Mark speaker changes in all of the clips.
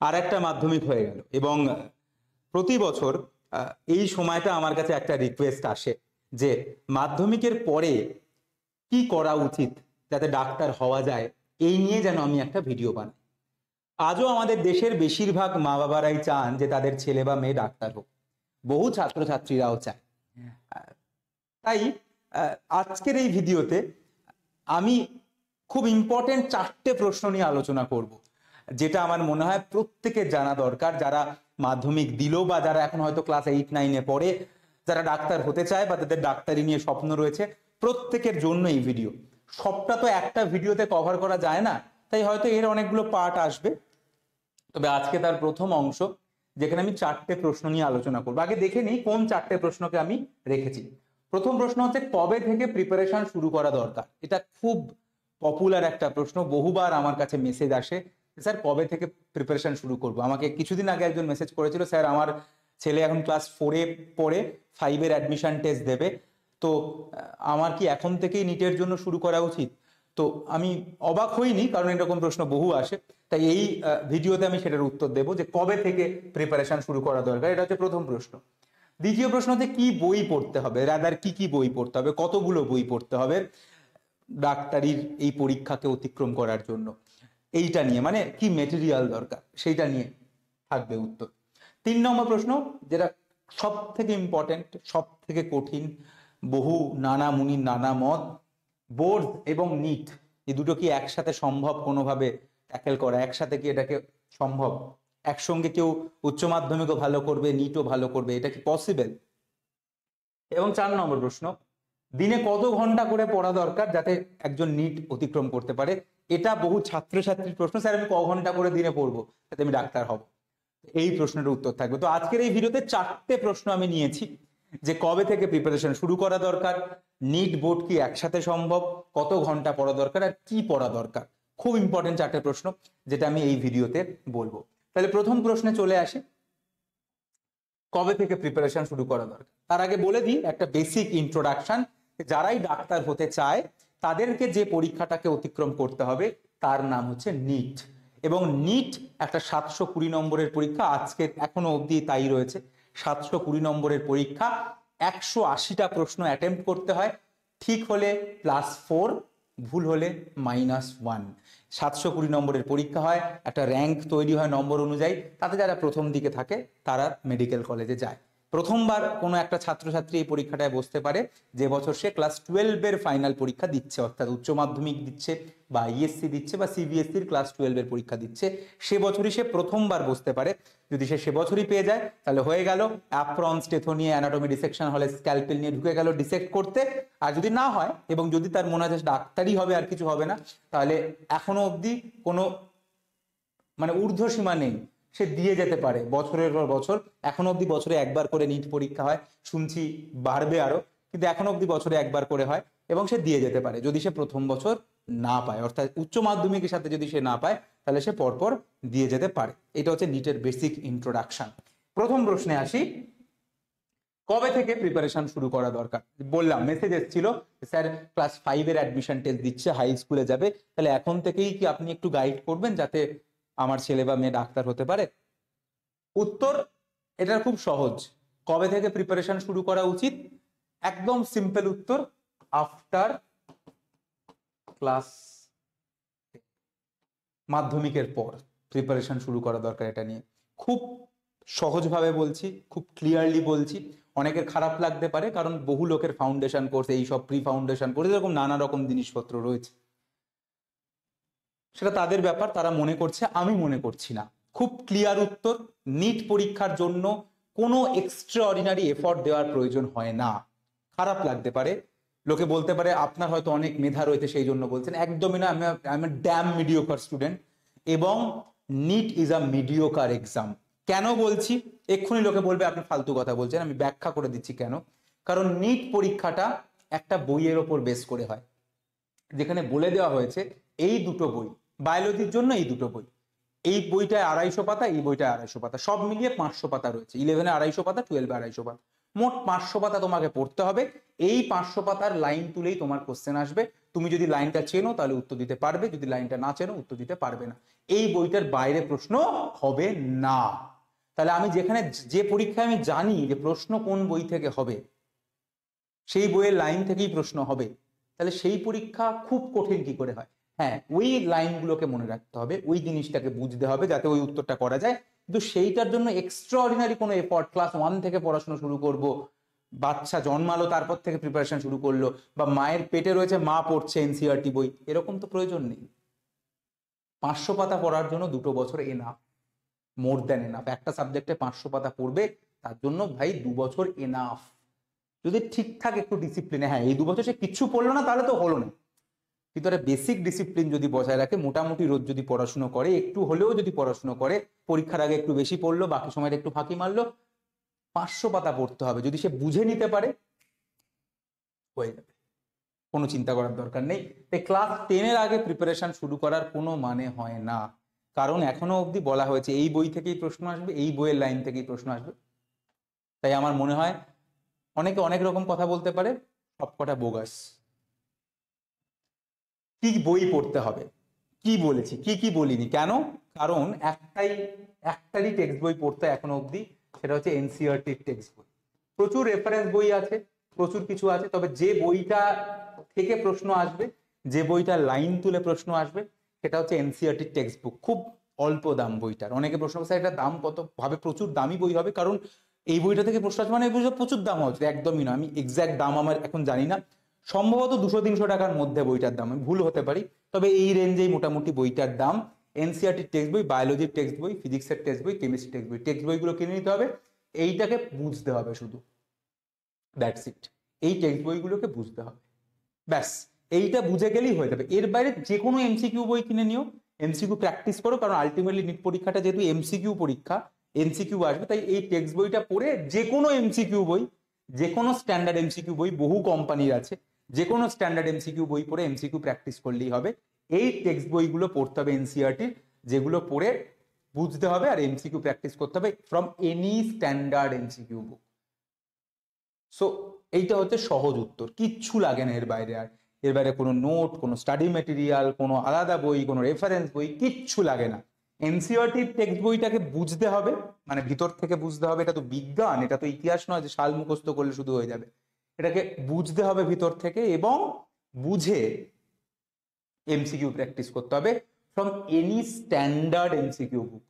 Speaker 1: আর একটা মাধ্যমিক হয়ে গেল এবং প্রতি বছর এই সময়টা আমার কাছে একটা রিকোয়েস্ট আসে যে মাধ্যমিকের পরে কি করা উচিত যাতে ডাক্তার হওয়া যায়, এই নিয়ে যেন আমি একটা ভিডিও বানাই। আজও আমাদের দেশের বেশিরভাগ মা বাবারাই চান যে তাদের ছেলে বা মেয়ে ডাক্তার হোক, বহু ছাত্রছাত্রীরাও চায়। তাই আজকের এই ভিডিওতে আমি খুব ইম্পর্টেন্ট 4টে প্রশ্ন নিয়ে আলোচনা করব, যেটা আমার মনে হয় প্রত্যেকের জানা দরকার, যারা মাধ্যমিক দিল বা যারা এখন হয়তো ক্লাস 8-9-এ পড়ে, যারা ডাক্তার হতে চায় বা তাদের ডাক্তারি নিয়ে স্বপ্ন রয়েছে, প্রত্যেকের জন্য এই ভিডিও। সবটা তো একটা ভিডিওতে কভার করা যায় না, তাই হয়তো এর অনেকগুলো পার্ট আসবে। তবে আজকে তার প্রথম অংশ, যেখানে আমি 4টে প্রশ্ন নিয়ে আলোচনা করবো। আগে দেখে নিই কোন 4টে প্রশ্নকে আমি রেখেছি। প্রথম প্রশ্ন হচ্ছে, কবে থেকে প্রিপারেশন শুরু করা দরকার? এটা খুব পপুলার একটা প্রশ্ন, বহুবার আমার কাছে মেসেজ আসে, স্যার কবে থেকে প্রিপারেশন শুরু করব। আমাকে কিছুদিন আগে একজন মেসেজ করেছিল, স্যার আমার ছেলে এখন ক্লাস 4-এ পড়ে, 5-এর অ্যাডমিশন টেস্ট দেবে, তো আমার কি এখন থেকেই নিটের জন্য শুরু করা উচিত? তো আমি অবাক হইনি, কারণ এরকম প্রশ্ন বহু আসে। তাই এই ভিডিওতে আমি সেটার উত্তর দেবো যে কবে থেকে প্রিপারেশন শুরু করা দরকার। এটা হচ্ছে প্রথম প্রশ্ন। দ্বিতীয় প্রশ্ন হচ্ছে, কি বই পড়তে হবে, রাদার কি বই পড়তে হবে, কতগুলো বই পড়তে হবে ডাক্তারির এই পরীক্ষাকে অতিক্রম করার জন্য, এইটা নিয়ে, মানে কি মেটেরিয়াল দরকার, সেইটা নিয়ে থাকবে উত্তর। 3 নম্বর প্রশ্ন, যেটা সব থেকে ইম্পর্টেন্ট, সব থেকে কঠিন, বহু নানা মুনির নানা মত, বোর্ড এবং নিট এই দুটো কি একসাথে সম্ভব কোনোভাবে ট্যাকেল করা? একসাথে কি এটাকে সম্ভব? একসঙ্গে কেউ উচ্চ মাধ্যমিকও ভালো করবে, নিটও ভালো করবে, এটা কি পসিবল? এবং 4 নম্বর প্রশ্ন, দিনে কত ঘন্টা করে পড়া দরকার যাতে একজন নিট অতিক্রম করতে পারে? এটা বহু ছাত্রছাত্রীর প্রশ্ন, স্যার আমি ক ঘন্টা করে দিনে পড়বো যাতে আমি ডাক্তার হব? এই প্রশ্নের উত্তর থাকবে। তো আজকের এই ভিডিওতে 4টে প্রশ্ন আমি নিয়েছি, যে কবে থেকে প্রিপারেশন শুরু করা দরকার, নিট বোর্ড কি একসাথে সম্ভব, কত ঘন্টা পড়া দরকার, আর কি পড়া দরকার। খুব ইম্পর্টেন্ট 4টে প্রশ্ন, যেটা আমি এই ভিডিওতে বলবো। তাহলে প্রথম প্রশ্নে চলে আসি, কবে থেকে প্রিপারেশন শুরু করা দরকার। তার আগে বলে দিই একটা বেসিক ইন্ট্রোডাকশন, যারাই ডাক্তার হতে চায় তাদেরকে যে পরীক্ষাটাকে অতিক্রম করতে হবে তার নাম হচ্ছে নিট। এবং নিট একটা 720 নম্বরের পরীক্ষা, আজকে এখনো অবধি তাই রয়েছে। 720 নম্বরের পরীক্ষা, 180টা প্রশ্ন অ্যাটেম্প্ট করতে হয়, ঠিক হলে +4, ভুল হলে -1। 720 নম্বরের পরীক্ষা হয়, একটা র্যাঙ্ক তৈরি হয় নম্বর অনুযায়ী, তাতে যারা প্রথম দিকে থাকে তারা মেডিকেল কলেজে যায়। প্রথমবার কোনো একটা ছাত্রছাত্রী এই পরীক্ষাটায় বসতে পারে যে বছর সে ক্লাস 12-এর ফাইনাল পরীক্ষা দিচ্ছে, অর্থাৎ উচ্চ মাধ্যমিক দিচ্ছে বা ইএসসি দিচ্ছে বা সিবিএসসির ক্লাস 12-এর পরীক্ষা দিচ্ছে, সে বছরই সে প্রথমবার বসতে পারে। যদি সে বছরই পেয়ে যায় তাহলে হয়ে গেল, অ্যাপ্রন স্টেথো নিয়ে অ্যানাটমি ডিসেকশন হলে স্ক্যালপেল নিয়ে ঢুকে গেল ডিসেক্ট করতে। আর যদি না হয় এবং যদি তার মনে হয় ডাক্তারই হবে আর কিছু হবে না, তাহলে এখনো অবধি কোনো মানে ঊর্ধ্বসীমা নেই, সে দিয়ে যেতে পারে বছরের পর বছর। এখনো অবধি বছরে একবার করে নিট পরীক্ষা হয়, শুনছি বাড়বে আরো, কিন্তু এখনো অবধি বছরে একবার করে হয়, এবং সে দিয়ে যেতে পারে যদি সে প্রথম বছর না পায়, অর্থাৎ উচ্চ মাধ্যমিকের সাথে যদি সে না পায় তাহলে সে পরপর দিয়ে যেতে পারে। এটা হচ্ছে নিটের বেসিক ইন্ট্রোডাকশন। প্রথম প্রশ্নে আসি, কবে থেকে প্রিপারেশন শুরু করা দরকার? বললাম মেসেজ এসেছিল, স্যার ক্লাস 5-এর অ্যাডমিশন টেস্ট দিচ্ছে, হাই স্কুলে যাবে, তাহলে এখন থেকেই কি আপনি একটু গাইড করবেন যাতে আমার ছেলে বা মেয়ে ডাক্তার হতে পারে? উত্তর এটা খুব সহজ। কবে থেকে প্রিপারেশন শুরু করা উচিত? একদম সিম্পল উত্তর, আফটার ক্লাস মাধ্যমিকের পর প্রিপারেশন শুরু করা দরকার। এটা নিয়ে খুব সহজভাবে বলছি, খুব ক্লিয়ারলি বলছি। অনেকের খারাপ লাগতে পারে, কারণ বহু লোকের ফাউন্ডেশন কোর্স, এইসব প্রি ফাউন্ডেশন কোর্স, এরকম নানা রকম জিনিসপত্র রয়েছে, সেটা তাদের ব্যাপার, তারা মনে করছে, আমি মনে করছি না। খুব ক্লিয়ার উত্তর, নিট পরীক্ষার জন্য কোনো এক্সট্রা অর্ডিনারি এফর্ট দেওয়ার প্রয়োজন হয় না। খারাপ লাগতে পারে, লোকে বলতে পারে আপনার হয়তো অনেক মেধা রয়েছে সেই জন্য বলছেন, একদমই না। আমি এম ড্যাম মিডিওকার স্টুডেন্ট, এবং NEET is a mediocre exam. কেন বলছি? এক্ষুনি লোকে বলবে আপনি ফালতু কথা বলছেন, আমি ব্যাখ্যা করে দিচ্ছি কেন। কারণ নিট পরীক্ষাটা একটা বইয়ের ওপর বেস করে হয়, যেখানে বলে দেওয়া হয়েছে এই দুটো বই, বায়োলজির জন্য এই দুটো বই, এই বইটায় 250 পাতা, এই বইটায় 250 পাতা, সব মিলিয়ে 500 পাতা রয়েছে। 11-এ 250 পাতা, 12-এ 250 পাতা। মোট 500 পাতা তোমাকে পড়তে হবে। এই 500 পাতার লাইন তুলেই তোমার কোশ্চেন আসবে। তুমি যদি লাইনটা চেনো তাহলে উত্তর দিতে পারবে, যদি লাইনটা না চেনো উত্তর দিতে পারবে না। এই বইটার বাইরে প্রশ্ন হবে না। তাহলে আমি যেখানে যে পরীক্ষায় আমি জানি যে প্রশ্ন কোন বই থেকে হবে, সেই বইয়ের লাইন থেকেই প্রশ্ন হবে, তাহলে সেই পরীক্ষা খুব কঠিন কি করে হয়? হ্যাঁ, ওই লাইনগুলোকে মনে রাখতে হবে, ওই জিনিসটাকে বুঝতে হবে যাতে ওই উত্তরটা করা যায়। কিন্তু সেইটার জন্য এক্সট্রাঅর্ডিনারি কোনো এফর্ট, ক্লাস 1 থেকে পড়াশোনা শুরু করব, বাচ্চা জন্মালো তারপর থেকে প্রিপারেশন শুরু করলো, বা মায়ের পেটে রয়েছে মা পড়ছে এনসিইআরটি বই, এরকম তো প্রয়োজন নেই। 500 পাতা পড়ার জন্য 2 বছর এনাফ, মোর দ্যান এনাফ। একটা সাবজেক্টে 500 পাতা পড়বে, তার জন্য ভাই 2 বছর এনাফ। যদি ঠিকঠাক একটু ডিসিপ্লিনে, হ্যাঁ এই 2 বছর সে কিচ্ছু পড়লো না তাহলে তো হলো না, কিন্তু একটা বেসিক ডিসিপ্লিন যদি বজায় রাখে, মোটামুটি রোজ যদি পড়াশুনো করে, একটু হলেও যদি পড়াশুনো করে, পরীক্ষার আগে একটু বেশি পড়লো, বাকি সময়টা একটু ফাঁকি মারলো, 500 পাতা পড়তে হবে, যদি সে বুঝে নিতে পারে হয়ে যাবে, কোনো চিন্তা করার দরকার নেই। তাই ক্লাস 10-এর আগে প্রিপারেশন শুরু করার কোনো মানে হয় না, কারণ এখনো অবধি বলা হয়েছে এই বই থেকেই প্রশ্ন আসবে, এই বইয়ের লাইন থেকেই প্রশ্ন আসবে। তাই আমার মনে হয় অনেকে অনেক রকম কথা বলতে পারে, সবকটা বোগাস। কি বই পড়তে হবে, কি বলেছি, কি বলিনি, কেন? কারণ একটারই টেক্সট বই পড়তে এখনো অবধি, সেটা হচ্ছে এনসিইআরটির টেক্সট বই। প্রচুর রেফারেন্স বই আছে, প্রচুর কিছু আছে, তবে যে বইটা থেকে প্রশ্ন আসবে, যে বইটা লাইন তুলে প্রশ্ন আসবে, সেটা হচ্ছে এনসিইআরটির টেক্সট বুক। খুব অল্প দাম বইটার। অনেকে প্রশ্ন করছে এটার দাম কত, ভাবে প্রচুর দামি বই হবে, কারণ এই বইটা থেকে প্রশ্ন আসবে মানে এই বইটা প্রচুর দাম হচ্ছে, একদমই না। আমি এক্সাক্ট দাম আমার এখন জানি না, সম্ভবত 200-300 টাকার মধ্যে বইটার দাম, আমি ভুল হতে পারি, তবে এই রেঞ্জেই মোটামুটি বইটার দাম। এনসিইআরটির টেক্সট বই, বায়োলজির টেক্সট বই, ফিজিক্সের টেক্সট বই, কেমিস্ট্রি টেক্সট বই, টেক্সট বইগুলো কিনে নিতে হবে, এইটাকে বুঝতে হবে শুধু, দ্যাটস ইট। এই টেক্সট বইগুলোকে বুঝতে হবে, ব্যাস। এইটা বুঝে গেলেই হয়ে যাবে। এর বাইরে যে কোনো এমসিকিউ বই কিনে নিও, এমসিকিউ প্র্যাকটিস করো, কারণ আলটিমেটলি নিট পরীক্ষাটা যেহেতু এমসিকিউ পরীক্ষা, এমসিকিউ আসবে, তাই এই টেক্সট বইটা পড়ে যে কোনো এমসিকিউ বই, যে কোনো স্ট্যান্ডার্ড এমসিকিউ বই, বহু কোম্পানির আছে, যে কোনো স্ট্যান্ডার্ড এমসিকিউ বই পড়ে এমসিকিউ প্র্যাকটিস করলেই হবে। এই টেক্সট বইগুলো পড়তে হবে এনসিইআরটির, যেগুলো পড়ে বুঝতে হবে, আর এমসিকিউ প্র্যাকটিস করতে হবে from any standard MCQ book. So এইটা হচ্ছে সহজ উত্তর, কিচ্ছু লাগে না এর বাইরে। আর এর বাইরে কোনো নোট, কোনো স্টাডি মেটেরিয়াল, কোনো আলাদা বই, কোনো রেফারেন্স বই, কিচ্ছু লাগে না। এনসিইআরটির টেক্সট বইটাকে বুঝতে হবে, মানে ভিতর থেকে বুঝতে হবে। এটা তো বিজ্ঞান, এটা তো ইতিহাস নয় যে সাল মুখস্থ করলে শুধু হয়ে যাবে। এটাকে বুঝতে হবে ভিতর থেকে, এবং বুঝে এমসিকিউ প্র্যাকটিস করতে হবে from any standard MCQ book.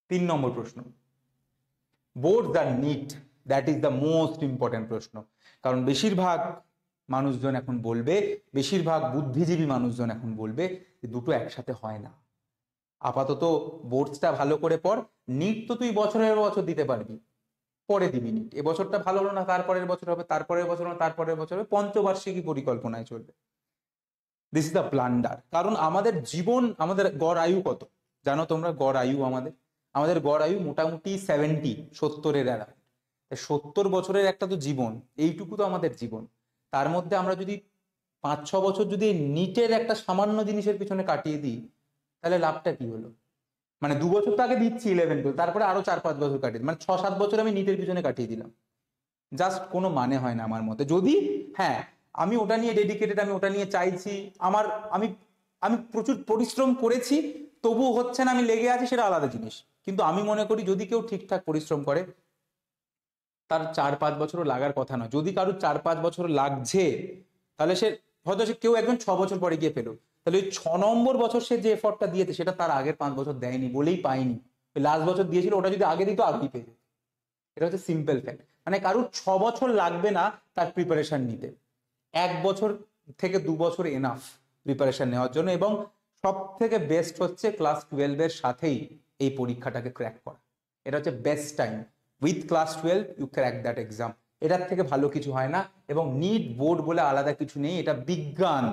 Speaker 1: 3 নম্বর প্রশ্ন, board the NEET, that is the most important প্রশ্ন। কারণ বেশিরভাগ মানুষজন এখন বলবে, বেশিরভাগ বুদ্ধিজীবী মানুষজন এখন বলবে যে দুটো একসাথে হয় না। আপাতত বোর্ডসটা ভালো করে পড়, নিট তো তুই বছরের বছর দিতে পারবি, পরে দিবি নিট। এবছরটা ভালো হলো না, তারপরের বছর হবে, তারপরের বছর না, তারপরের বছর হবে, পঞ্চবার্ষিকী পরিকল্পনায় চলবে। This is the blunder. কারণ আমাদের জীবন, আমাদের গড় আয়ু কত জানো তোমরা? গড় আয়ু আমাদের গড় আয়ু মোটামুটি 70-70-এর অ্যারাউন্ড। 70 বছরের একটা তো জীবন, এইটুকু তো আমাদের জীবন। তার মধ্যে আমরা যদি 5-6 বছর যদি নিটের একটা সামান্য জিনিসের পিছনে কাটিয়ে দিই, তাহলে লাভটা কি হলো? মানে 2 বছর তো আগে দিচ্ছি 11-12, তারপরে আরো 4-5 বছর কাটিয়ে দিই, মানে 6-7 বছর আমি নিটের পিছনে কাটিয়ে দিলাম। জাস্ট কোনো মানে হয় না আমার মতে। যদি হ্যাঁ আমি ওটা নিয়ে ডেডিকেটেড, আমি ওটা নিয়ে চাইছি, আমার আমি আমি প্রচুর পরিশ্রম করেছি, তবু হচ্ছে না, আমি লেগে আছি, সেটা আলাদা জিনিস। কিন্তু আমি মনে করি যদি কেউ ঠিকঠাক পরিশ্রম করে, তার 4-5 বছরও লাগার কথা নয়। যদি কারোর 4-5 বছর লাগছে, তাহলে সে হয়তো, সে কেউ একজন 6 বছর পরে গিয়ে পেলো, তাহলে ওই 6 নম্বর বছর সে যে এফর্টটা দিয়েছে, সেটা তার আগের 5 বছর দেয়নি বলেই পায়নি। ওই লাস্ট বছর দিয়েছিল, ওটা যদি আগে দিত আগেই পেয়ে যেত। এটা হচ্ছে সিম্পল ফ্যাক্ট। মানে কারোর 6 বছর লাগবে না তার প্রিপারেশন নিতে, 1 বছর থেকে 2 বছর এনাফ প্রিপারেশন নেওয়ার জন্য। এবং সব থেকে বেস্ট হচ্ছে ক্লাস 12-এর সাথেই এই পরীক্ষাটাকে ক্র্যাক করা। এটা হচ্ছে best time. With class 12 you crack that exam. এটার থেকে ভালো কিছু হয় না। এবং নিট বোর্ড বলে আলাদা কিছু নেই, এটা বিজ্ঞান,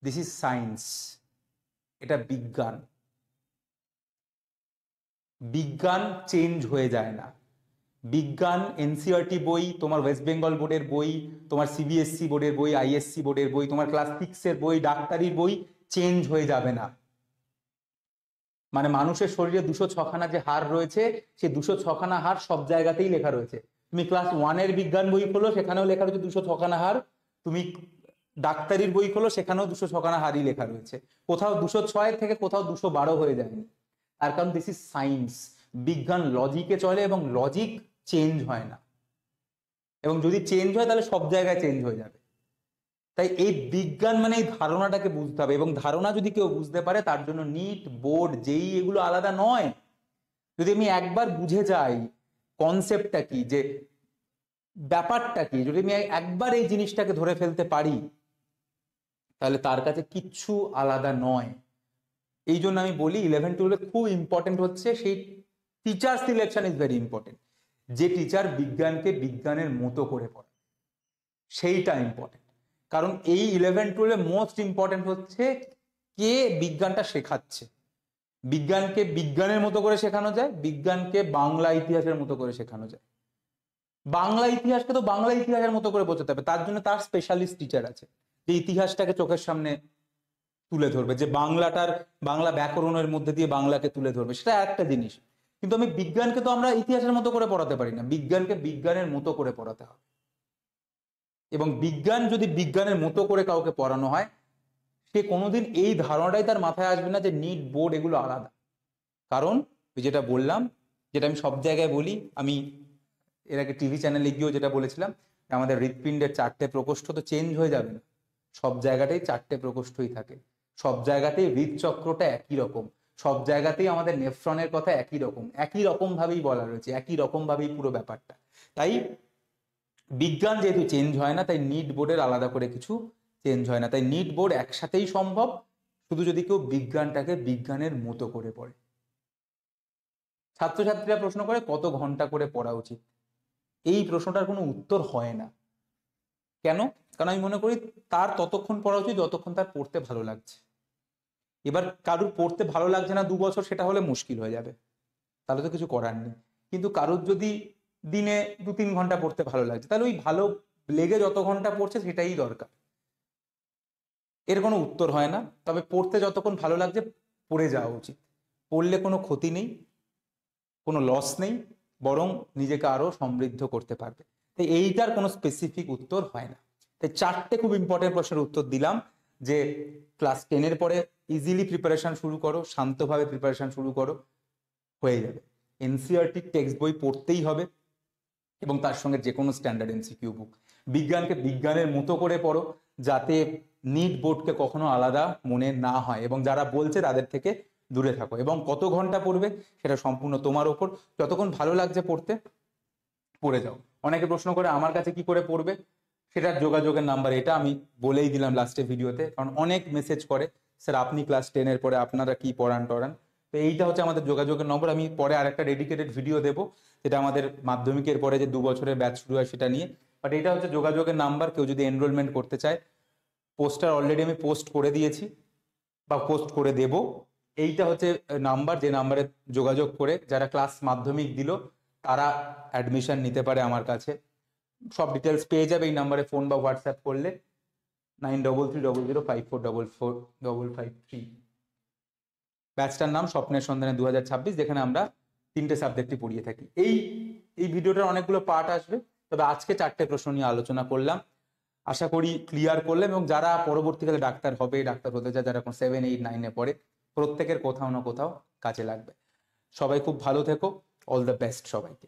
Speaker 1: দিস ইজ সায়েন্স, এটা বিজ্ঞান। বিজ্ঞান চেঞ্জ হয়ে যায় না। বিজ্ঞান, এনসিইআরটি বই, তোমার ওয়েস্ট বেঙ্গল বোর্ডের বই, তোমার সিবিএসসি বোর্ডের বই, আইএসসি বোর্ডের বই, তোমার ক্লাস 6-এর বই, ডাক্তারির বই চেঞ্জ হয়ে যাবে না। মানে মানুষের শরীরে 206খানা যে হাড় রয়েছে, সেই 206খানা হাড় সব জায়গাতেই লেখা রয়েছে। তুমি ক্লাস 1-এর বিজ্ঞান বই খোলো, সেখানেও লেখা রয়েছে 206খানা হাড়। তুমি ডাক্তারির বই খোলো, সেখানেও 206খানা হাড়ই লেখা রয়েছে। কোথাও 206 থেকে কোথাও 212 হয়ে যায়নি। তার কারণ দিস ইজ সায়েন্স। বিজ্ঞান লজিকে চলে এবং লজিক চেঞ্জ হয় না, এবং যদি চেঞ্জ হয় তাহলে সব জায়গায় চেঞ্জ হয়ে যাবে। তাই এই বিজ্ঞান মানে এই ধারণাটাকে বুঝতে হবে, এবং ধারণা যদি কেউ বুঝতে পারে তার জন্য নিট, বোর্ড, যেই এগুলো আলাদা নয়। যদি আমি একবার বুঝে যাই কনসেপ্টটা কি, যে ব্যাপারটা কি, যদি আমি একবার এই জিনিসটাকে ধরে ফেলতে পারি, তাহলে তার কাছে কিচ্ছু আলাদা নয়। এই জন্য আমি বলি 11-12 খুব ইম্পর্টেন্ট হচ্ছে সেই teacher selection is very important. যে টিচার বিজ্ঞানকে বিজ্ঞানের মতো করে পড়ে, সেইটা ইম্পর্টেন্ট। কারণ এই 11-12 মোস্ট ইম্পর্টেন্ট হচ্ছে কে বিজ্ঞানটা শেখাচ্ছে। বিজ্ঞানকে বিজ্ঞানের মতো করে শেখানো যায়, বিজ্ঞানকে বাংলা ইতিহাসের মতো করে শেখানো যায়। বাংলা ইতিহাসকে তো বাংলা ইতিহাসের মতো করে বোঝাতে হবে, তার জন্য তার স্পেশালিস্ট টিচার আছে যে ইতিহাসটাকে চোখের সামনে তুলে ধরবে, যে বাংলা ব্যাকরণের মধ্যে দিয়ে বাংলাকে তুলে ধরবে, সেটা একটা জিনিস। কিন্তু আমি বিজ্ঞানকে তো আমরা ইতিহাসের মতো করে পড়াতে পারি না, বিজ্ঞানকে বিজ্ঞানের মতো করে পড়াতে হবে। এবং বিজ্ঞান যদি বিজ্ঞানের মতো করে কাউকে পড়ানো হয়, সে কোনোদিন এই ধারণাটাই তার মাথায় আসবে না যে নিট, বোর্ড এগুলো আলাদা। কারণ যেটা বললাম, যেটা আমি সব জায়গায় বলি, আমি এর আগে টিভি চ্যানেলে গিয়েও যেটা বলেছিলাম, আমাদের হৃৎপিণ্ডের 4টে প্রকোষ্ঠ তো চেঞ্জ হয়ে যাবে না, সব জায়গাতেই 4টে প্রকোষ্ঠই থাকে, সব জায়গাতেই হৃদচক্রটা একই রকম, সব জায়গাতেই আমাদের নেফ্রনের কথা একই রকম ভাবেই বলা রয়েছে, একই রকম ভাবেই পুরো ব্যাপারটা। তাই বিজ্ঞান যেহেতু চেঞ্জ হয় না, তাই নিট বোর্ডের আলাদা করে কিছু চেঞ্জ হয় না। তাই নিট বোর্ড একসাথেই সম্ভব, শুধু যদি কেউ বিজ্ঞানটাকে বিজ্ঞানের মতো করে পড়ে। ছাত্রছাত্রীরা প্রশ্ন করে কত ঘন্টা করে পড়া উচিত, এই প্রশ্নটার কোনো উত্তর হয় না। কেন? কারণ আমি মনে করি তার ততক্ষণ পড়া উচিত যতক্ষণ তার পড়তে ভালো লাগছে। এবার কারুর পড়তে ভালো লাগছে না 2 বছর, সেটা হলে মুশকিল হয়ে যাবে, তাহলে তো কিছু করার নেই। কিন্তু কারুর যদি দিনে 2-3 ঘন্টা পড়তে ভালো লাগছে, তাহলে ওই ভালো লেগে যত ঘন্টা পড়ছে সেটাই দরকার। এর কোনো উত্তর হয় না, তবে পড়তে যতক্ষণ ভালো লাগছে পড়ে যাওয়া উচিত। পড়লে কোনো ক্ষতি নেই, কোনো লস নেই, বরং নিজেকে আরো সমৃদ্ধ করতে পারবে। তাই এইটার কোনো স্পেসিফিক উত্তর হয় না। তাই 4টে খুব ইম্পর্টেন্ট প্রশ্নের উত্তর দিলাম, যে ক্লাস 10-এর পরে ইজিলি প্রিপারেশন শুরু করো, শান্তভাবে প্রিপারেশন শুরু করো, হয়ে যাবে। এনসিইআরটি টেক্সট বই পড়তেই হবে, এবং তার সঙ্গে যে কোনো স্ট্যান্ডার্ড এমসিকিউ বুক। বিজ্ঞানকে বিজ্ঞানের মতো করে পড়ো, যাতে নিট বোর্ডকে কখনো আলাদা মনে না হয়, এবং যারা বলছে তাদের থেকে দূরে থাকো। এবং কত ঘন্টা পড়বে সেটা সম্পূর্ণ তোমার ওপর, যতক্ষণ ভালো লাগছে পড়তে পড়ে যাও। অনেকে প্রশ্ন করে আমার কাছে কি করে পড়বে, সেটার যোগাযোগের নাম্বার এটা আমি বলেই দিলাম লাস্টে ভিডিওতে, কারণ অনেক মেসেজ করে স্যার আপনি ক্লাস 10-এর পরে আপনারা কি পড়ান টড়ান। তো এইটা হচ্ছে আমাদের যোগাযোগের নম্বর। আমি পরে আরেকটা ডেডিকেটেড ভিডিও দেবো, যেটা আমাদের মাধ্যমিকের পরে যে 2 বছরের ব্যাচ শুরু হয় সেটা নিয়ে। বাট এটা হচ্ছে যোগাযোগের নাম্বার, কেউ যদি এনরোলমেন্ট করতে চায়। পোস্টার অলরেডি আমি পোস্ট করে দিয়েছি বা পোস্ট করে দেব। এইটা হচ্ছে নাম্বার, যে নাম্বারে যোগাযোগ করে যারা ক্লাস মাধ্যমিক দিল তারা অ্যাডমিশন নিতে পারে আমার কাছে। সব ডিটেলস পেয়ে যাবে এই নাম্বারে ফোন বা হোয়াটসঅ্যাপ করলে, 933005454553। ব্যাচটার নাম স্বপ্নের সন্ধানে 2026, যেখানে আমরা 3টে সাবজেক্টই পড়িয়ে থাকি। এই ভিডিওটার অনেকগুলো পার্ট আসবে, তবে আজকে 4টে প্রশ্ন নিয়ে আলোচনা করলাম, আশা করি ক্লিয়ার করলাম। এবং যারা পরবর্তীকালে ডাক্তার হবে, ডাক্তার হতে চায়, যারা এখন 7, 8, 9-এ পড়ে, প্রত্যেকের কোথাও না কোথাও কাজে লাগবে। সবাই খুব ভালো থেকো, অল দ্য বেস্ট সবাইকে।